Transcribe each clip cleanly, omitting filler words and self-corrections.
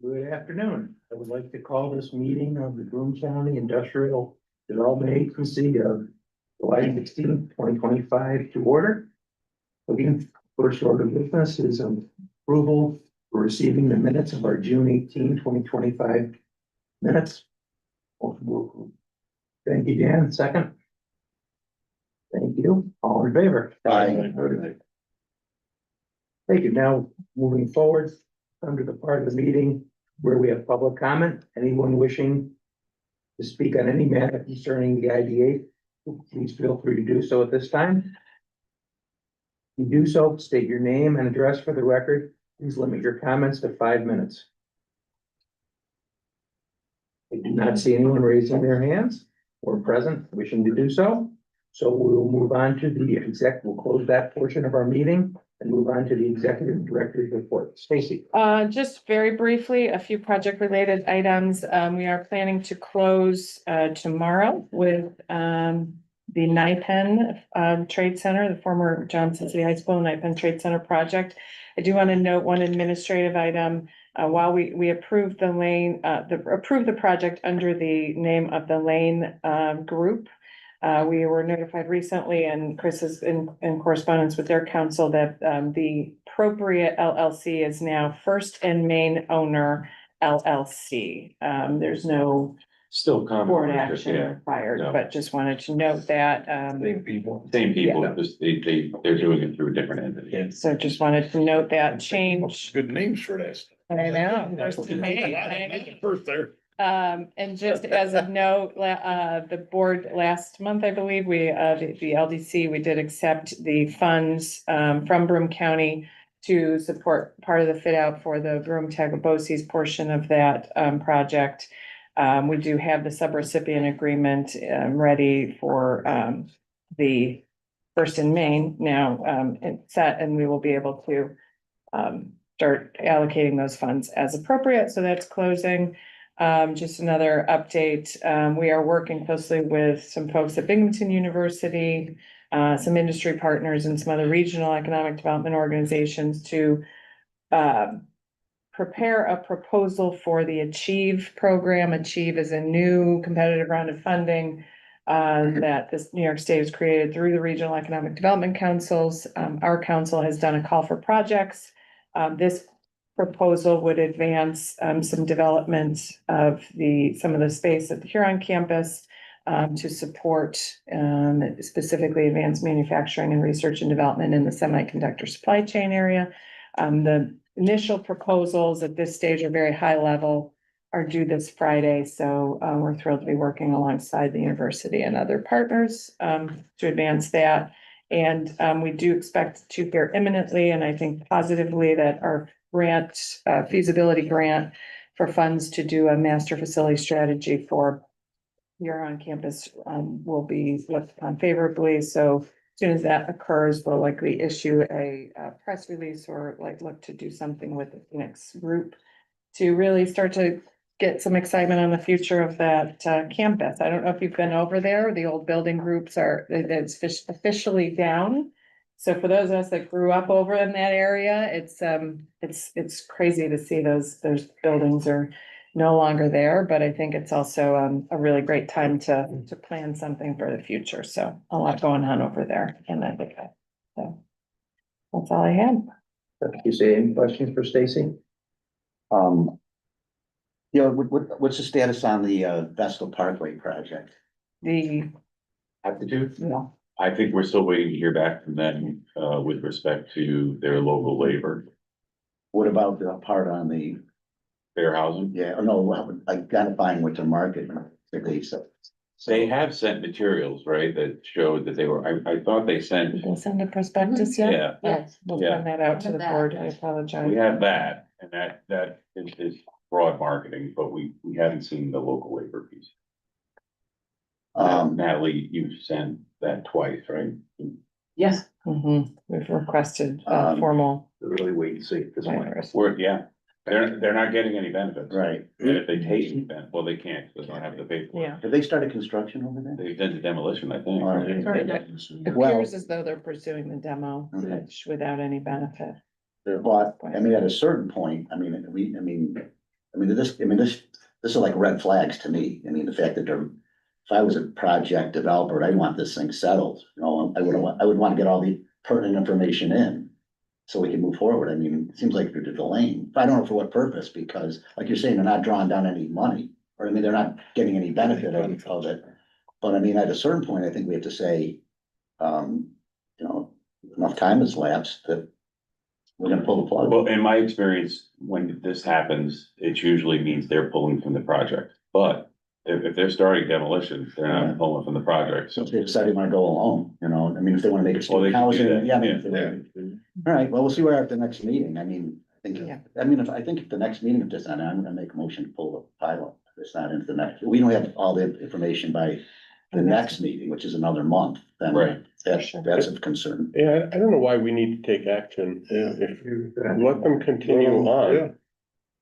Good afternoon. I would like to call this meeting of the Broome County Industrial Development Agency of July 16th, 2025 to order. Looking first order of business is approval for receiving the minutes of our June 18, 2025 minutes. Thank you, Dan. Second. Thank you. All in favor? Aye. Thank you. Now, moving forward, under the part of the meeting where we have public comment, anyone wishing to speak on any matter concerning the IDA, please feel free to do so at this time. If you do so, state your name and address for the record. Please limit your comments to 5 minutes. I do not see anyone raising their hands or present wishing to do so. So we'll move on to the we'll close that portion of our meeting and move on to the executive director's report. Stacy. Just very briefly, a few project related items. We are planning to close tomorrow with the NIPEN Trade Center, the former Johnson City High School NIPEN Trade Center project. I do want to note one administrative item. While we approved the lane, approved the project under the name of the Lane Group. We were notified recently, and Chris is in correspondence with their counsel, that the appropriate LLC is now First and Main Owner LLC. There's no Still common. board ownership, action yeah. required, No. but just wanted to note that. Same people, just they're doing it through a different entity. So just wanted to note that change. Good names for this. I know. First and Main, I know. First there. And just as a note, the board last month, I believe, the LDC, we did accept the funds from Broome County to support part of the fit out for the Broome Tagabosi's portion of that project. We do have the subrecipient agreement ready for the First and Main now it's set, and we will be able to start allocating those funds as appropriate. So that's closing. Just another update. We are working closely with some folks at Binghamton University, some industry partners and some other regional economic development organizations to prepare a proposal for the Achieve program. Achieve is a new competitive round of funding that this New York State has created through the Regional Economic Development Councils. Our council has done a call for projects. This proposal would advance some development of some of the space at the Huron campus to support specifically advanced manufacturing and research and development in the semiconductor supply chain area. The initial proposals at this stage are very high level, are due this Friday. So we're thrilled to be working alongside the university and other partners to advance that. And we do expect to hear imminently, and I think positively, that our feasibility grant for funds to do a master facility strategy for Huron campus will be looked upon favorably. So as soon as that occurs, we'll likely issue a press release or look to do something with the Phoenix group to really start to get some excitement on the future of that campus. I don't know if you've been over there. The old building groups it's officially down. So for those of us that grew up over in that area, it's crazy to see those buildings are no longer there. But I think it's also a really great time to plan something for the future. So a lot going on over there, and I think so that's all I had. Thank you. Say any questions for Stacy? What's the status on the Vestal Parkway project? Aptitude? No. I think we're still waiting to hear back from them, with respect to their local labor, What about the part on the, fair housing. no, identifying what to market? They have sent materials, right, that showed that they were, I thought they sent, Did they send a prospectus yet? yeah, Yes, we'll send that out to the board. I apologize. we have that, and that is broad marketing, but we haven't seen the local labor piece. Natalie, you sent that twice, right? Yes. We've requested formal. Really wait and see at this point. letters. They're not getting any benefits. Right. And if they take any well, they can't, they don't have the paperwork. Yeah. Have they started construction over there? They've done the demolition, I think. All right. It Well- appears as though they're pursuing the demo, Okay. which without any benefit. Well, I mean, at a certain point, this is like red flags to me. I mean, the fact that if I was a project developer, I want this thing settled, I would want to get all the pertinent information in. So we can move forward. I mean, it seems like they're delaying. I don't know for what purpose, because like you're saying, they're not drawing down any money, or they're not getting any benefit of it. But I mean, at a certain point, I think we have to say, enough time has lapsed that we're gonna pull the plug. Well, in my experience, when this happens, it usually means they're pulling from the project. But if they're starting demolition, they're not pulling from the project, so. So if they decide they wanna go alone, I mean, if they wanna make it Well, they student can do housing, that, yeah, I mean, yeah. if they wanna- All right, well, we'll see where at the next meeting. I mean, Yeah. I think if the next meeting, if it's not, I'm gonna make a motion to pull the pilot. If it's not into the next, we don't have all the information by the next meeting, which is another month, then Right. that's of concern. Yeah, I don't know why we need to take action. If, let them continue Yeah. on.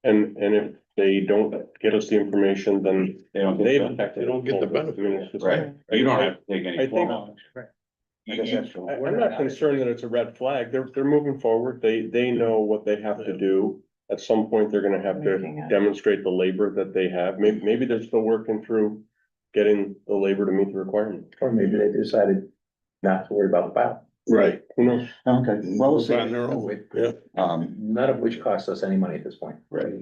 And if they don't get us the information, then They don't they get that. They don't get the benefit. Right, you don't have to take I any think- formal I action. guess that's true. I'm not concerned that it's a red flag. They're moving forward. They know what they have to do. At some point, they're gonna have to Making a- demonstrate the labor that they have. Maybe they're still working through getting the labor to meet the requirement. Or maybe they decided not to worry about the file, Right. Who knows? Okay, well, we'll see. On their own, yeah. none of which costs us any money at this point. Right.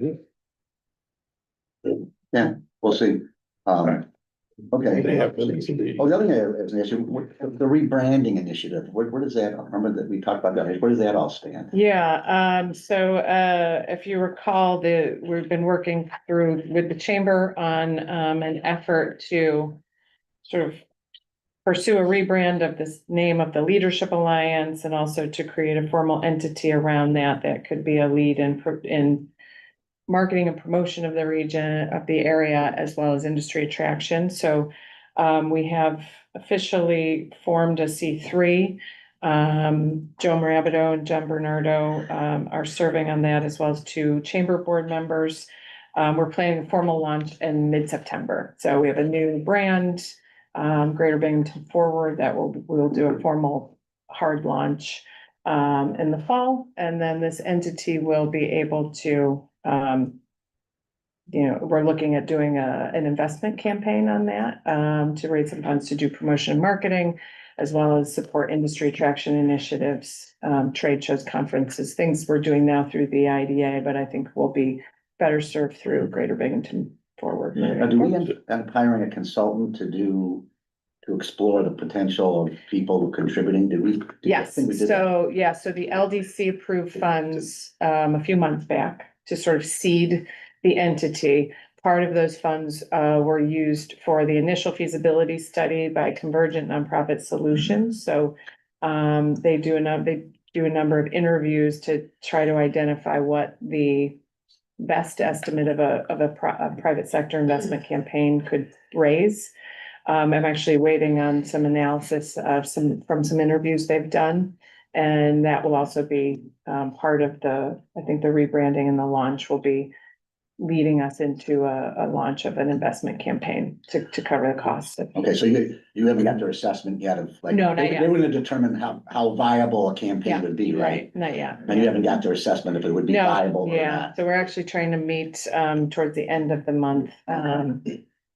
Yeah, we'll see. Okay. They have to see. Oh, the other thing I was an issue, the rebranding initiative, where does that, remember that we talked about that, where does that all stand? Yeah, so if you recall, we've been working through with the chamber on an effort to sort of pursue a rebrand of this name of the Leadership Alliance, and also to create a formal entity around that could be a lead in marketing and promotion of the region, of the area, as well as industry attraction. So we have officially formed a C3. Joe Marabido and John Bernardo are serving on that, as well as two chamber board members. We're planning a formal launch in mid-September. So we have a new brand, Greater Binghamton Forward, that we'll do a formal hard launch in the fall. And then this entity will be able to, we're looking at doing an investment campaign on that, to raise some funds to do promotion and marketing, as well as support industry attraction initiatives, trade shows, conferences, things we're doing now through the IDA, but I think will be better served through Greater Binghamton Forward. Now, do we end up hiring a consultant to explore the potential of people contributing? Did we? I think we Yes, did that. so the LDC approved funds a few months back to sort of seed the entity. Part of those funds were used for the initial feasibility study by Convergent Nonprofit Solutions. So they do a number of interviews to try to identify what the best estimate of a private sector investment campaign could raise. I'm actually waiting on some analysis of from some interviews they've done. And that will also be part of I think the rebranding and the launch will be leading us into a launch of an investment campaign to cover the costs. Okay, so you haven't got their assessment yet of like. No, not They yet. were gonna determine how viable a campaign would be, right? Not yet. And you haven't got their assessment if it would be No, viable or yeah, not. so we're actually trying to meet towards the end of the month.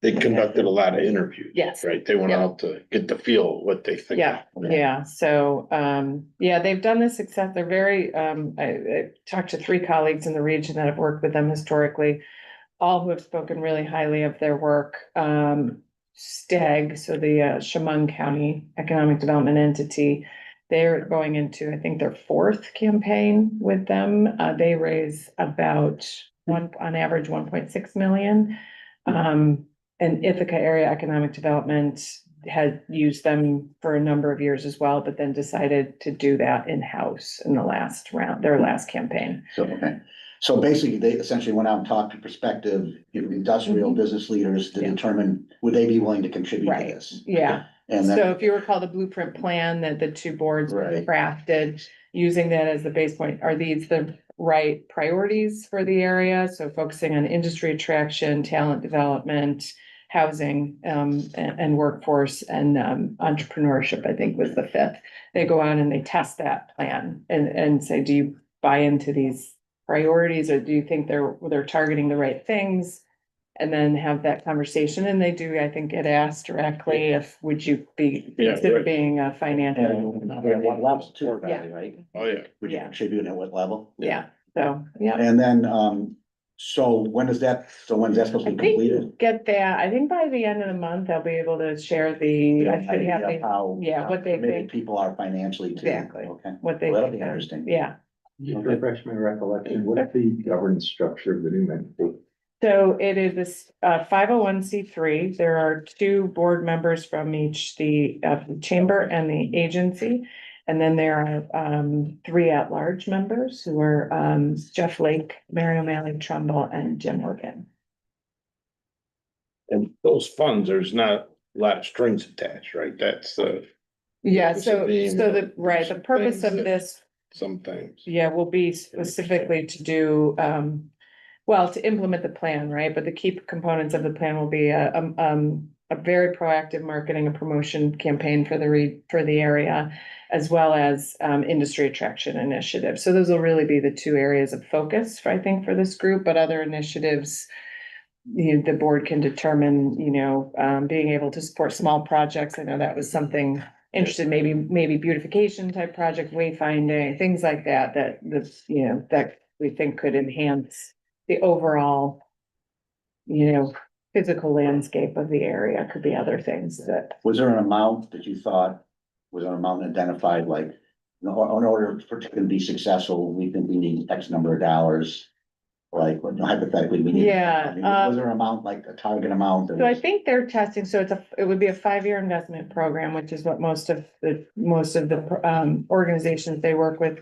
They conducted a lot of interviews. Yes. Right, they went Yeah. out to get the feel of what they think. Yeah, so, they've done this success, they're very, I talked to 3 colleagues in the region that have worked with them historically, all who have spoken really highly of their work. STAG, so the Chemung County Economic Development Entity, they're going into, I think, their 4th campaign with them. They raise about on average, 1.6 million. And Ithaca Area Economic Development had used them for a number of years as well, but then decided to do that in-house in the last round, their last campaign. So, okay. So basically, they essentially went out and talked to prospective industrial business leaders to Yeah. determine, would they be willing to contribute to Right. this? Yeah, And so then, if you recall the blueprint plan that the 2 boards Right. crafted, using that as the base point, are these the right priorities for the area? So focusing on industry attraction, talent development, housing, and workforce, and entrepreneurship, I think was the 5th. They go out and they test that plan and say, do you buy into these priorities, or do you think they're targeting the right things? And then have that conversation, and they do, I think, get asked directly if, would you be, Yeah, consider right. being a financial. And at what level too, Yeah. probably, right? Oh, yeah. Would you Yeah. contribute at what level? Yeah, so, yeah. And then, so when's that supposed to I be completed? think get that, I think by the end of the month, I'll be able to share the, I should have Idea the, how yeah, what they committed think. people are financially too. Exactly. Okay. what they. Well, that'll be think. interesting. Yeah. Just refresh my recollection, what's the governance structure of the new entity? So it is this 501(c)(3). There are 2 board members from each, the chamber and the agency. And then there are 3 at-large members who are Jeff Lake, Mary O'Malley Trumbull, and Jim Morgan. And those funds, there's not a lot of strings attached, right? That's Yeah, Purpose so of being- the purpose of things that- this, sometimes. yeah, will be specifically to do well, to implement the plan, right? But the key components of the plan will be a very proactive marketing and promotion campaign for the area, as well as industry attraction initiatives. So those will really be the 2 areas of focus, I think, for this group, but other initiatives, the board can determine, being able to support small projects. I know that was something interested, maybe beautification type project, wayfinding, things like that, that we think could enhance the overall, physical landscape of the area. Could be other things that. Was there an amount that you thought, was there an amount identified, like, in order for it to be successful, we think we need X number of dollars? Like, hypothetically, we need. Yeah, I mean, was there an amount, like a target amount? that So I was- think they're testing, so it would be a 5-year investment program, which is what most of the organizations they work with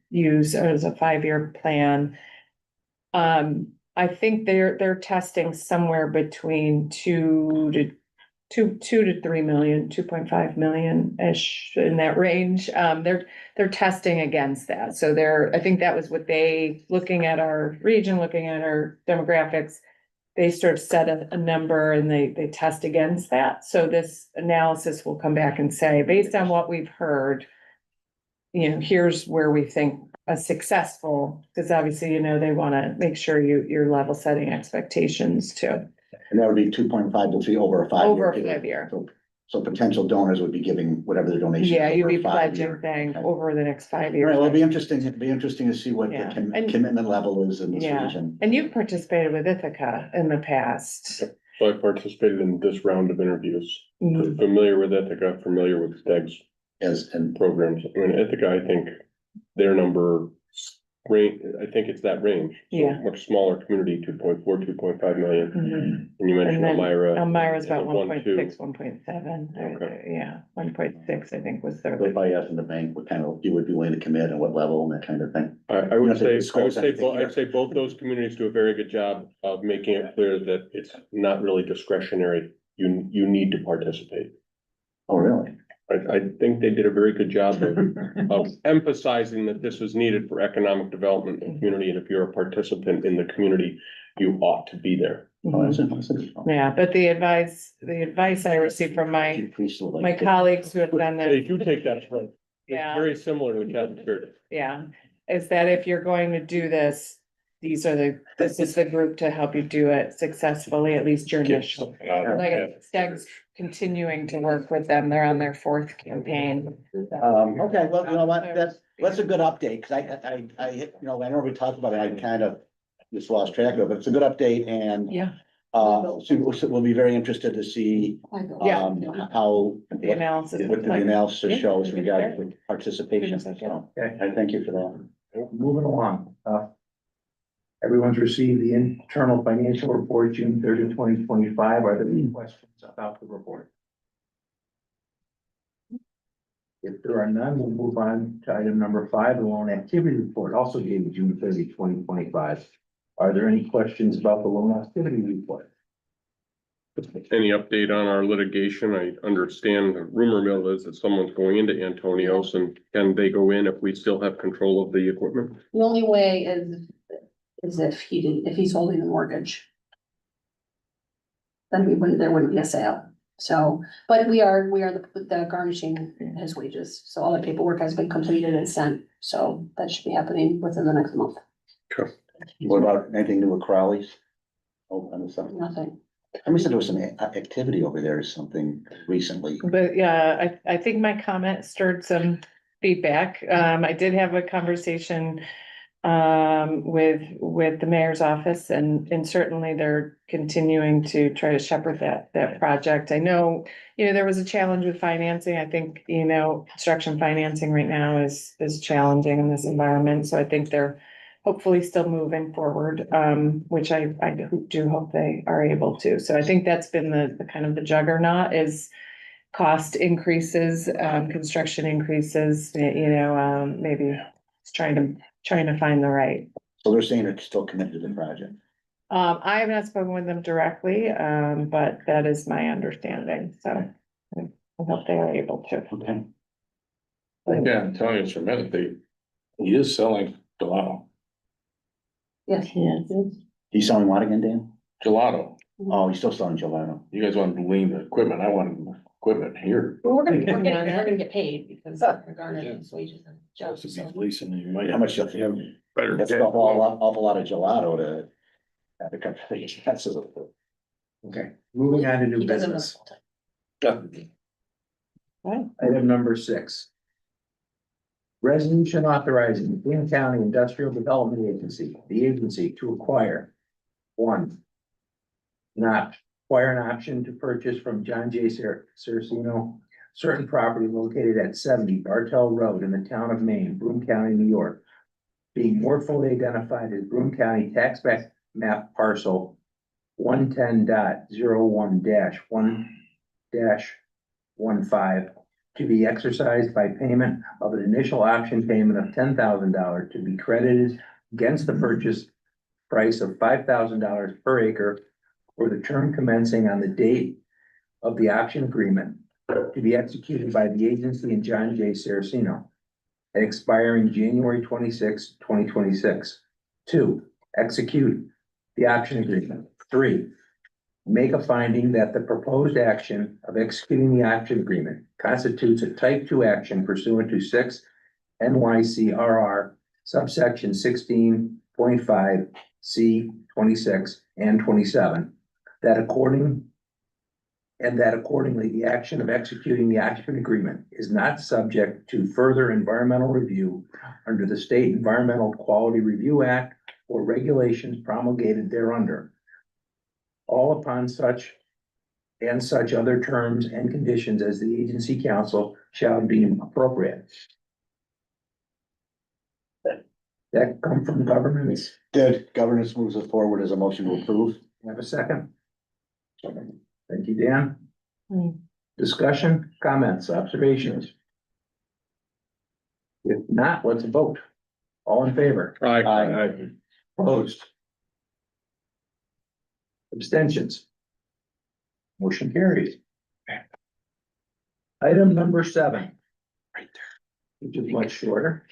use as a 5-year plan. I think they're testing somewhere between 2 to 3 million, 2.5 million-ish, in that range. They're testing against that. So I think that was what looking at our region, looking at our demographics, they sort of set a number and they test against that. So this analysis will come back and say, based on what we've heard, here's where we think a successful, because obviously, they want to make sure you're level setting expectations too. And that would be 2.5 to 3 over a 5 year. Over a period. 5-year. So potential donors would be giving whatever the donation. Yeah, is you'd over be a 5 year. pledging things Okay. over the next 5 All years. right, well, it'd be interesting to see what the Yeah, and- commitment level is in this Yeah, region. and you've participated with Ithaca in the past. So I participated in this round of interviews, Mm, familiar with Ithaca, familiar with Steg's And programs. I mean, Ithaca, I think their number range, I think it's that range. So Yeah. much smaller community, 2.4, 2.5 million. mhm. And you mentioned And then Elmira. Elmira's about is a 1.6, 1.7, Okay. yeah, 1.6, I think was their. if I asked in the bank, what kind of, you would be willing to commit and what level and that kind of thing. I You would have to say, disclose anything here. I'd say both those communities do a very good job of making it clear that it's not really discretionary. You need to participate. Oh, really? I think they did a very good job of emphasizing that this is needed for economic development in the community, and if you're a participant in the community, you ought to be there. Oh, that's interesting. Yeah, but the advice I received from my colleagues who have done They this, do take that approach. It's Yeah. very similar to the Catholic Church. yeah, is that if you're going to do this, this is the group to help you do it successfully, at least your initial. Like Steg's continuing to work with them. They're on their 4th campaign. Okay, well, you know what, that's a good update, cause I know we talked about it, I kind of just lost track of it, but it's a good update and. Yeah, So we'll be very interested to see, Yeah. how. the analysis. What the analysis Yeah. shows regarding participation, Goodness, I so, Okay, I thank you for that. moving along. Everyone's received the internal financial report, June 30, 2025. Are there any questions about the report? If there are none, we'll move on to item number 5, the loan activity report, also dated June 30, 2025. Are there any questions about the loan activity report? Any update on our litigation? I understand the rumor mill is that someone's going into Antonios, and can they go in if we still have control of the equipment? The only way is if he's holding the mortgage. Then there wouldn't be a sale. So, but we are the garnishing his wages. So all the paperwork has been completed and sent. So that should be happening within the next month. What about anything new with Crowley's? Oh, and something. Nothing. Somebody said there was some activity over there or something recently. But yeah, I think my comment stirred some feedback. I did have a conversation with the mayor's office and certainly they're continuing to try to shepherd that project. I know, there was a challenge with financing. I think, construction financing right now is challenging in this environment. So I think they're hopefully still moving forward, which I do hope they are able to. So I think that's been the kind of the juggernaut is cost increases, construction increases, maybe it's trying to find the right. So they're saying they're still committed to the project. I have not spoken with them directly, but that is my understanding, so I hope they are able to. Okay. Yeah, I'm telling you, Ferment, he is selling gelato. Yes. He's selling what again, Dan? Gelato. Oh, he's still selling gelato. You guys want to lean the equipment. I want equipment here. Well, we're gonna get paid because of Garnet's wages and jobs, Supposed to so. be leasing, you might. How much you have? Better. That's an awful lot of gelato to have to come. That's a- Okay, moving on to new He doesn't work business. full-time. Item number 6. Resolution authorizing the Broome County Industrial Development Agency, the agency to acquire. 1. Not acquire an option to purchase from John J. Saraceno certain property located at 70 Bartell Road in the town of Maine, Broome County, New York. Being more fully identified as Broome County tax map parcel 110.01-1-15 to be exercised by payment of an initial option payment of $10,000 to be credited against the purchase price of $5,000 per acre for the term commencing on the date of the option agreement to be executed by the agency and John J. Saraceno and expiring January 26, 2026. 2, execute the option agreement. 3, make a finding that the proposed action of executing the option agreement constitutes a type 2 action pursuant to 6 NYCRR subsection 16.5 C 26 and 27, that accordingly the action of executing the option agreement is not subject to further environmental review under the State Environmental Quality Review Act or regulations promulgated thereunder. All upon such other terms and conditions as the agency council shall deem appropriate. That come from governments. Good. Governance moves it forward as a motion to approve. Have a second? Thank you, Dan. Hmm. Discussion, comments, observations? If not, let's vote. All in favor? Aye. Opposed? Abstentions? Motion carries. Item number 7. Right there. Which is much shorter.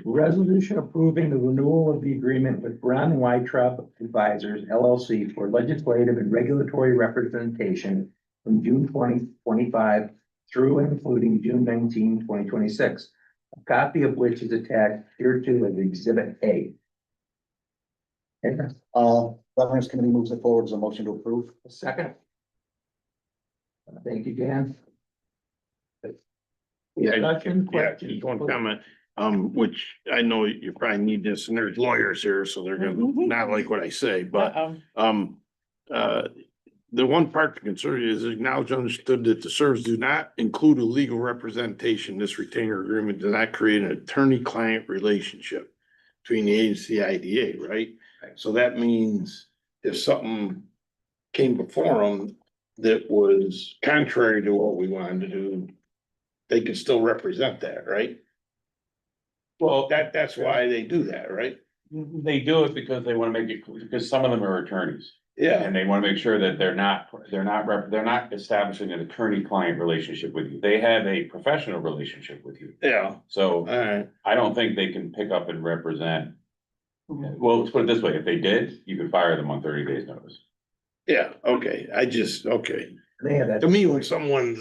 Resolution approving the renewal of the agreement with Brown and Weintraub Advisors LLC for legislative and regulatory representation from June 2025 through and including June 19, 2026. A copy of which is attached hereto as Exhibit A. Governance committee moves it forward as a motion to approve. A second. Thank you, Dan. Discussion, Yeah, question? just one comment, which I know you probably need this, and there's lawyers here, so they're gonna not like what I say, but, Uh-oh. the one part to consider is acknowledge understood that the services do not include a legal representation. This retainer agreement does not create an attorney-client relationship between the agency and IDA, right? So that means if something came before them that was contrary to what we wanted to do, they can still represent that, right? Well, That's why they do that, right? they do it because they wanna make it, because some of them are attorneys. Yeah. And they wanna make sure that they're not establishing an attorney-client relationship with you. They have a professional relationship with you. Yeah, So alright, I don't think they can pick up and represent. Well, let's put it this way, if they did, you could fire them on 30 days notice. yeah, okay, okay. Yeah, that's. To me, when someone's,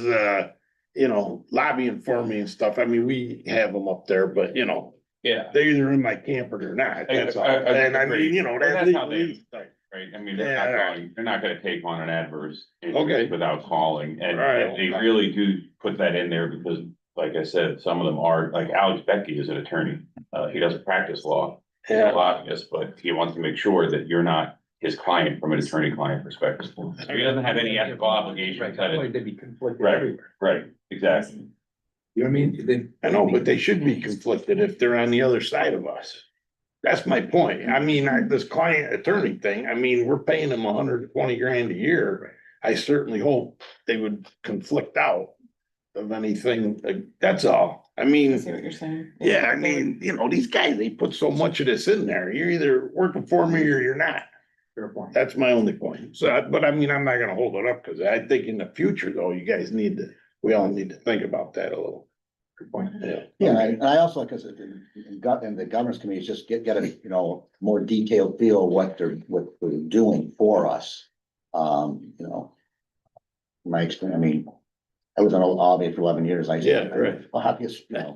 lobbying for me and stuff, I mean, we have them up there, but Yeah. They're either in my camp or they're not, that's all. And I mean, you know, That's how they, legally. right, I mean, Yeah, they're not gonna take on an adverse. Okay. Without calling, and Right. they really do put that in there because, like I said, some of them are, like Alex Becky is an attorney. He doesn't practice law, he's a Yeah. lobbyist, but he wants to make sure that you're not his client from an attorney-client perspective. So he doesn't have any ethical obligation. Right, to- otherwise they'd be conflicted Right. everywhere. Right, exactly. You know what I mean? I know, but they should be conflicted if they're on the other side of us. That's my point. I mean, this client attorney thing, I mean, we're paying them 120 grand a year. I certainly hope they would conflict out of anything, that's all. I I mean, see what you're saying. yeah, I mean, you know, these guys, they put so much of this in there. You're either working for me or you're not. Fair point. That's my only point. So, but I mean, I'm not gonna hold it up, cause I think in the future though, you guys need to, we all need to think about that a little. Good point. Yeah. Yeah, and I also, because in the governance committee, just get a, you know, more detailed feel what they're doing for us. You know. My experience, I mean, I was on a lobby for 11 years, Yeah, right. Obvious, you know,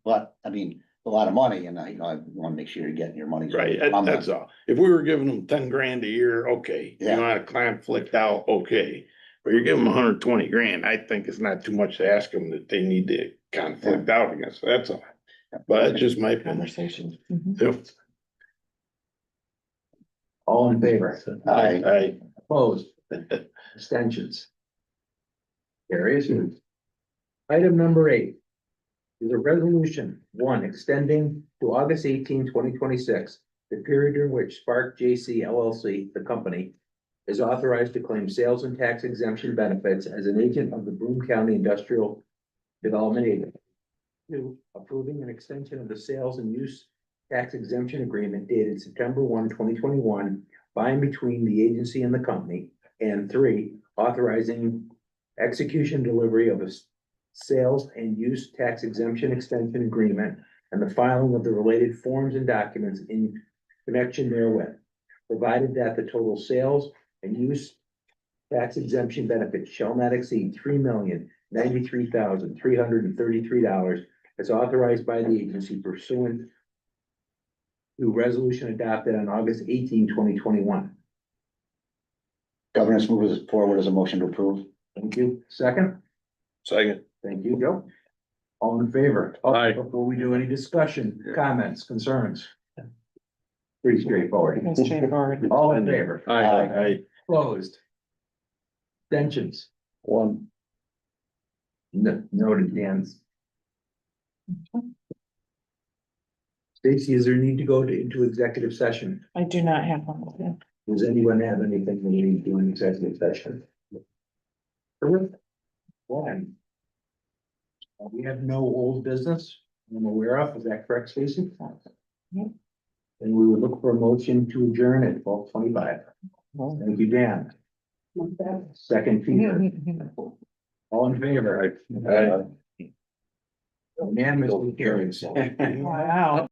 but, I mean, a lot of money, and you know, I wanna make sure you're getting your money. Right, that's all. If we were giving them 10 grand a year, okay, you Yeah. wanna conflict out, okay. But you're giving them 120 grand, I think it's not too much to ask them that they need to conflict out against, that's all. But that's just my opinion. Conversation. Mhm. Yep. All in favor? Aye. Opposed? Abstentions? Carries. Item number 8 is a resolution, one, extending to August 18, 2026, the period during which Spark JC LLC, the company, is authorized to claim sales and tax exemption benefits as an agent of the Broome County Industrial Development Agency. Two, approving an extension of the sales and use tax exemption agreement dated September 1, 2021, by and between the agency and the company. And 3, authorizing execution delivery of a sales and use tax exemption extension agreement and the filing of the related forms and documents in connection therewith, provided that the total sales and use tax exemption benefit shall not exceed $3,093,333 as authorized by the agency pursuant to resolution adopted on August 18, 2021. Governance moves forward as a motion to approve. Thank you. Second? Second. Thank you, Joe. All in favor? Oh, Aye. Before we do any discussion, comments, concerns? Pretty straightforward. That's straightforward. All in favor? Aye. Closed. Abstentions? One. Noted, Dan's. Stacy, is there a need to go into executive session? I do not have one. Does anyone have anything they need to do in executive session? One. We have no old business I'm aware of, is that correct, Stacy? Yep. And we would look for a motion to adjourn at 12:25. Thank you, Dan. Second, Peter. All in favor? Aye. Unanimously carries. Wow.